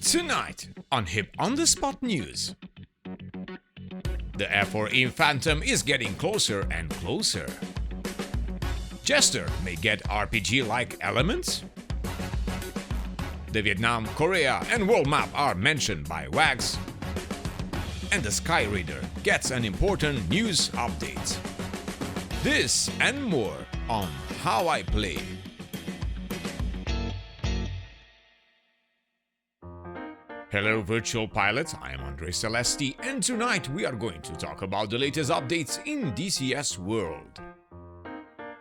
Tonight on Hip on the Spot News. The F-4E Phantom is getting closer and closer. Jester may get RPG-like elements. The Vietnam, Korea, and World Map are mentioned by Wax. And the Skyraider gets an important news update. This and more on How I Play. Hello virtual pilots, I am Andre Celesti, and tonight we are going to talk about the latest updates in DCS World.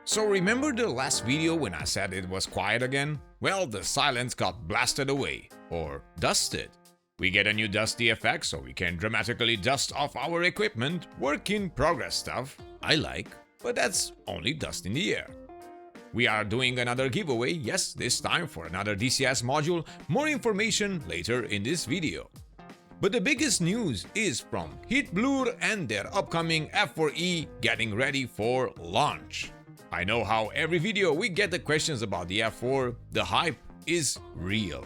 So remember the last video when I said it was quiet again? Well, the silence got blasted away, or dusted. We get a new dusty effect so we can dramatically dust off our equipment, work in progress stuff, I like, but that's only dust in the air. We are doing another giveaway, yes, this time for another DCS module, more information later in this video. But the biggest news is from Heatblur and their upcoming F-4E getting ready for launch. I know how every video we get the questions about the F4, the hype is real.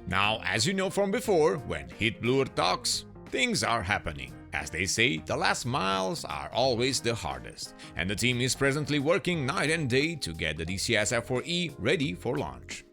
Now, as you know from before, when Heatblur talks, things are happening. As they say, the last miles are always the hardest, and the team is presently working night and day to get the DCS F-4E ready for launch.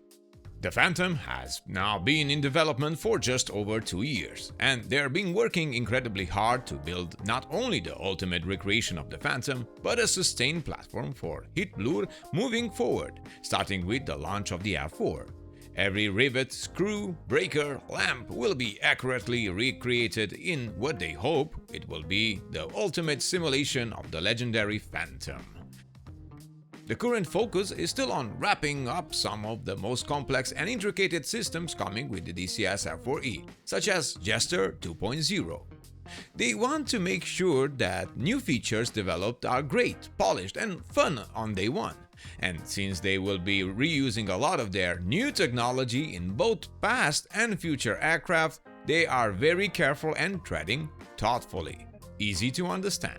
The Phantom has now been in development for just over 2 years, and they're been working incredibly hard to build not only the ultimate recreation of the Phantom, but a sustained platform for Heatblur moving forward, starting with the launch of the F4. Every rivet, screw, breaker, lamp will be accurately recreated in what they hope it will be the ultimate simulation of the legendary Phantom. The current focus is still on wrapping up some of the most complex and intricate systems coming with the DCS F-4E, such as Jester 2.0. They want to make sure that new features developed are great, polished, and fun on day one. And since they will be reusing a lot of their new technology in both past and future aircraft, they are very careful and treading thoughtfully. Easy to understand.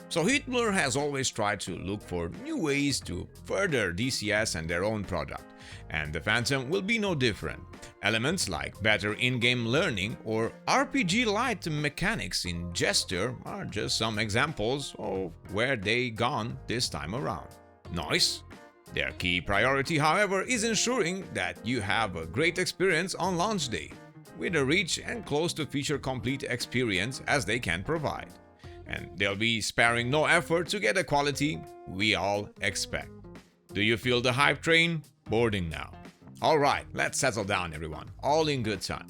So Heatblur has always tried to look for new ways to further DCS and their own product, and the Phantom will be no different. Elements like better in-game learning or RPG-light mechanics in Jester are just some examples of where they gone this time around. Noise? Their key priority, however, is ensuring that you have a great experience on launch day, with a rich and close to feature-complete experience as they can provide. And they'll be sparing no effort to get the quality we all expect. Do you feel the hype train? Boarding now. Alright, let's settle down everyone, all in good time.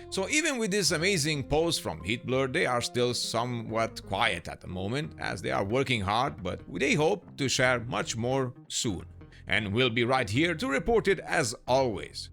So even with this amazing post from Heatblur, they are still somewhat quiet at the moment as they are working hard, but they hope to share much more soon. And we'll be right here to report it as always.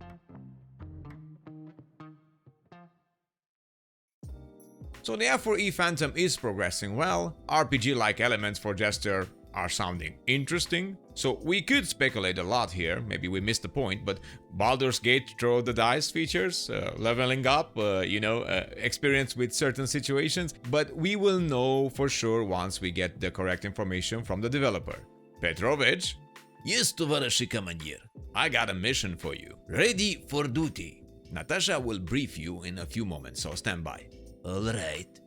So the F-4E Phantom is progressing well, RPG-like elements for Jester are sounding interesting, so we could speculate a lot here, maybe we missed the point, but Baldur's Gate throw the dice features, leveling up, experience with certain situations, but we will know for sure once we get the correct information from the developer. Petrovich? Yes, Tovarishi Commander. I got a mission for you. Ready for duty. Natasha will brief you in a few moments, so stand by. Alright.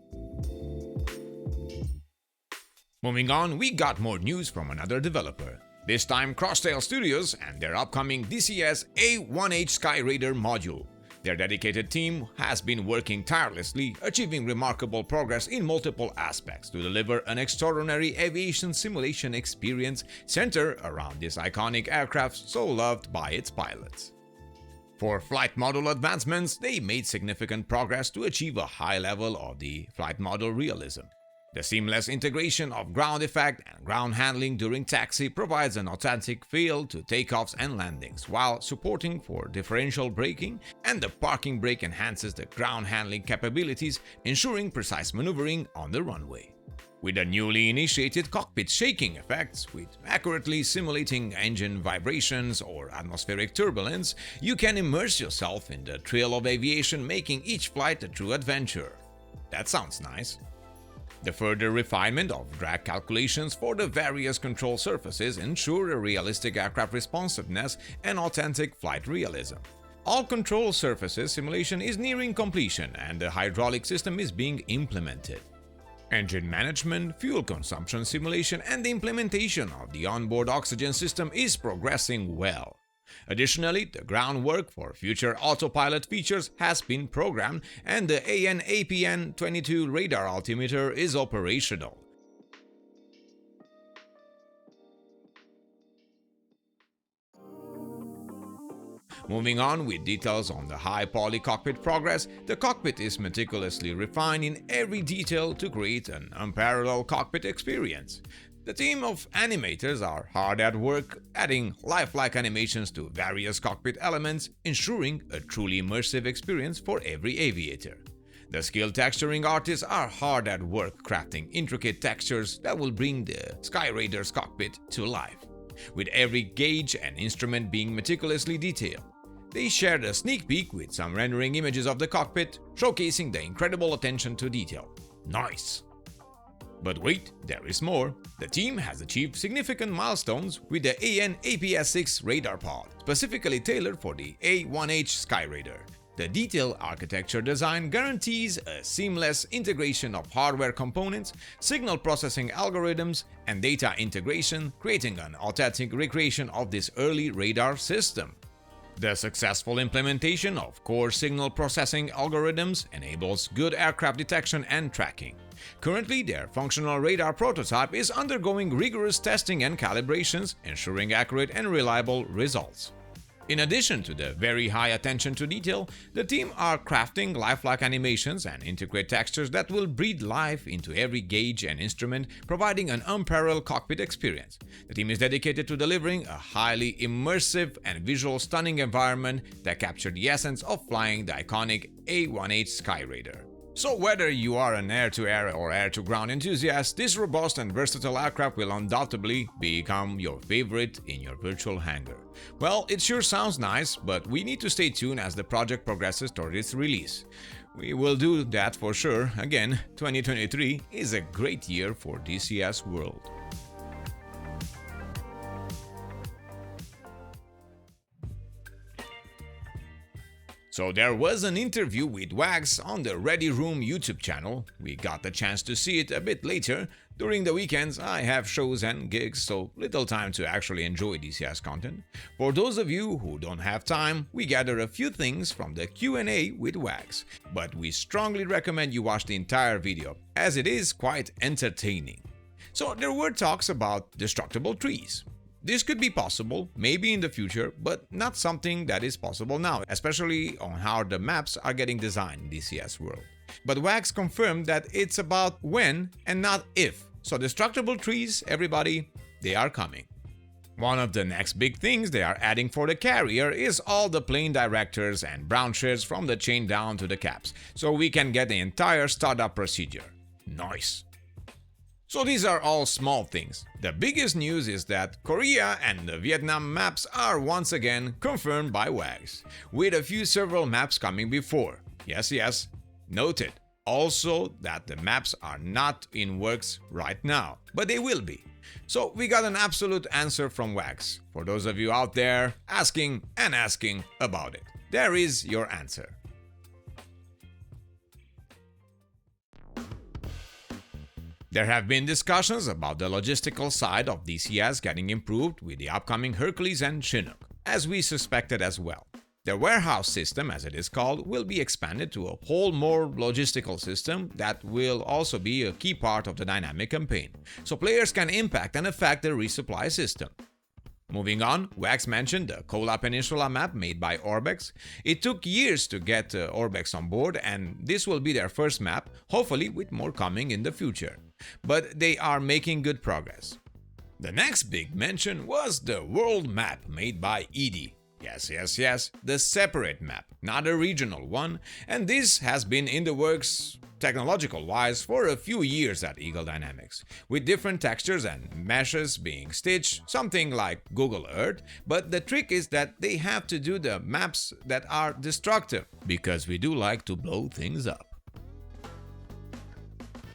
Moving on, we got more news from another developer. This time Crosstail Studios and their upcoming DCS A1H Skyraider module. Their dedicated team has been working tirelessly, achieving remarkable progress in multiple aspects to deliver an extraordinary aviation simulation experience centered around this iconic aircraft so loved by its pilots. For flight model advancements, they made significant progress to achieve a high level of the flight model realism. The seamless integration of ground effect and ground handling during taxi provides an authentic feel to takeoffs and landings, while supporting for differential braking, and the parking brake enhances the ground handling capabilities, ensuring precise maneuvering on the runway. With the newly initiated cockpit shaking effects, with accurately simulating engine vibrations or atmospheric turbulence, you can immerse yourself in the thrill of aviation, making each flight a true adventure. That sounds nice. The further refinement of drag calculations for the various control surfaces ensure a realistic aircraft responsiveness and authentic flight realism. All control surfaces simulation is nearing completion and the hydraulic system is being implemented. Engine management, fuel consumption simulation and the implementation of the onboard oxygen system is progressing well. Additionally, the groundwork for future autopilot features has been programmed and the AN/APN-22 radar altimeter is operational. Moving on with details on the high-poly cockpit progress, the cockpit is meticulously refined in every detail to create an unparalleled cockpit experience. The team of animators are hard at work, adding lifelike animations to various cockpit elements, ensuring a truly immersive experience for every aviator. The skilled texturing artists are hard at work crafting intricate textures that will bring the Skyraider's cockpit to life, with every gauge and instrument being meticulously detailed. They shared a sneak peek with some rendering images of the cockpit, showcasing the incredible attention to detail. Nice! But wait, there is more. The team has achieved significant milestones with the AN/APS-6 radar pod, specifically tailored for the A1H Skyraider. The detailed architecture design guarantees a seamless integration of hardware components, signal processing algorithms, and data integration, creating an authentic recreation of this early radar system. The successful implementation of core signal processing algorithms enables good aircraft detection and tracking. Currently, their functional radar prototype is undergoing rigorous testing and calibrations, ensuring accurate and reliable results. In addition to the very high attention to detail, the team are crafting lifelike animations and integrate textures that will breathe life into every gauge and instrument, providing an unparalleled cockpit experience. The team is dedicated to delivering a highly immersive and visual stunning environment that capture the essence of flying the iconic A1H Skyraider. So whether you are an air-to-air or air-to-ground enthusiast, this robust and versatile aircraft will undoubtedly become your favorite in your virtual hangar. Well, it sure sounds nice, but we need to stay tuned as the project progresses toward its release. We will do that for sure. Again, 2023 is a great year for DCS World. So there was an interview with Wags on the Ready Room YouTube channel. We got the chance to see it a bit later. During the weekends, I have shows and gigs, so little time to actually enjoy DCS content. For those of you who don't have time, we gather a few things from the Q&A with Wags, but we strongly recommend you watch the entire video, as it is quite entertaining. So there were talks about destructible trees. This could be possible, maybe in the future, but not something that is possible now, especially on how the maps are getting designed in DCS World. But Wags confirmed that it's about when and not if. So destructible trees, everybody, they are coming. One of the next big things they are adding for the carrier is all the plane directors and brown shirts from the chain down to the caps, so we can get the entire startup procedure. Nice! So these are all small things. The biggest news is that Korea and the Vietnam maps are once again confirmed by Wags, with a few several maps coming before. Yes, noted. Also that the maps are not in works right now, but they will be. So we got an absolute answer from Wags. For those of you out there asking about it, there is your answer. There have been discussions about the logistical side of DCS getting improved with the upcoming Hercules and Chinook, as we suspected as well. The warehouse system, as it is called, will be expanded to a whole more logistical system that will also be a key part of the dynamic campaign, so players can impact and affect the resupply system. Moving on, Wags mentioned the Kola Peninsula map made by Orbex. It took years to get Orbex on board, and this will be their first map, hopefully with more coming in the future. But they are making good progress. The next big mention was the World Map made by Edie. Yes, the separate map, not a regional one, and this has been in the works technological-wise for a few years at Eagle Dynamics, with different textures and meshes being stitched, something like Google Earth, but the trick is that they have to do the maps that are destructive, because we do like to blow things up.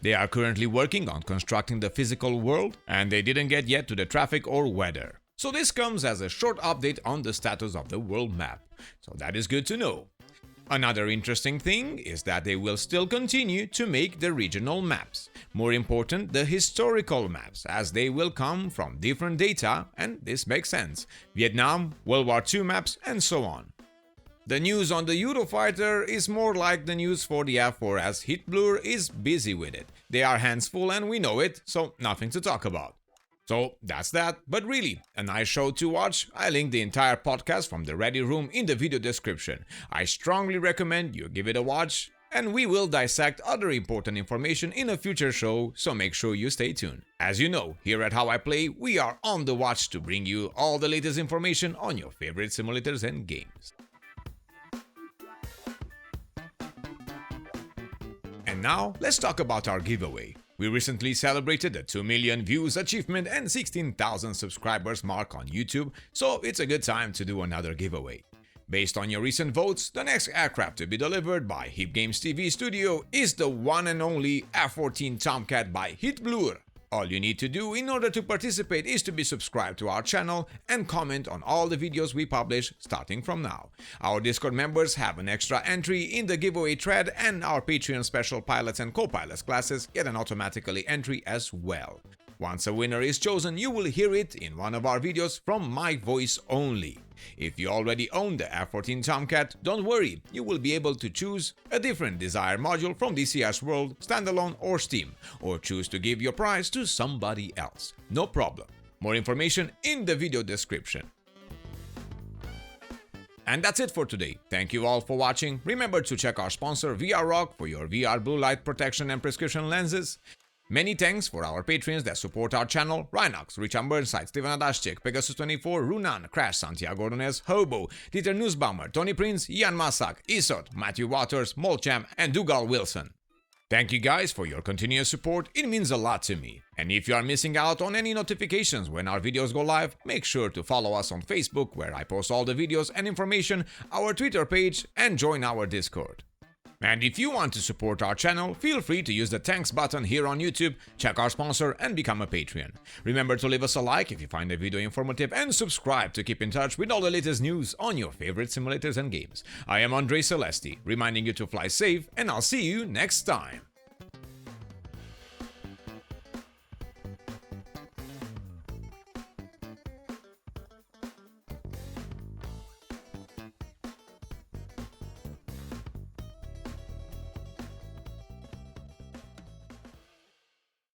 They are currently working on constructing the physical world, and they didn't get yet to the traffic or weather. So this comes as a short update on the status of the world map, so that is good to know. Another interesting thing is that they will still continue to make the regional maps. More important, the historical maps, as they will come from different data, and this makes sense. Vietnam, World War II maps, and so on. The news on the Eurofighter is more like the news for the F4, as Heatblur is busy with it. They are hands full and we know it, so nothing to talk about. So that's that, but really, a nice show to watch. I link the entire podcast from the Ready Room in the video description. I strongly recommend you give it a watch, and we will dissect other important information in a future show, so make sure you stay tuned. As you know, here at How I Play, we are on the watch to bring you all the latest information on your favorite simulators and games. And now, let's talk about our giveaway. We recently celebrated the 2 million views achievement and 16,000 subscribers mark on YouTube, so it's a good time to do another giveaway. Based on your recent votes, the next aircraft to be delivered by Hip Games TV Studio is the one and only F14 Tomcat by Heatblur. All you need to do in order to participate is to be subscribed to our channel and comment on all the videos we publish starting from now. Our Discord members have an extra entry in the giveaway thread, and our Patreon special pilots and co-pilots classes get an automatically entry as well. Once a winner is chosen, you will hear it in one of our videos from my voice only. If you already own the F14 Tomcat, don't worry, you will be able to choose a different desired module from DCS World, Standalone or Steam, or choose to give your prize to somebody else. No problem. More information in the video description. And that's it for today. Thank you all for watching. Remember to check our sponsor VR Rock for your VR blue light protection and prescription lenses. Many thanks for our patrons that support our channel: Rhinox, Richard Burnside, Steven Adashchik, Pegasus24, Runan, Crash, Santiago Ordonez, Hobo, Dieter Nussbaumer, Tony Prince, Ian Massak, Isot, Matthew Waters, Molcham, and Dougal Wilson. Thank you guys for your continuous support, it means a lot to me. And if you are missing out on any notifications when our videos go live, make sure to follow us on Facebook, where I post all the videos and information, our Twitter page, and join our Discord. And if you want to support our channel, feel free to use the thanks button here on YouTube, check our sponsor, and become a Patreon. Remember to leave us a like if you find the video informative, and subscribe to keep in touch with all the latest news on your favorite simulators and games. I am Andre Celesti, reminding you to fly safe, and I'll see you next time.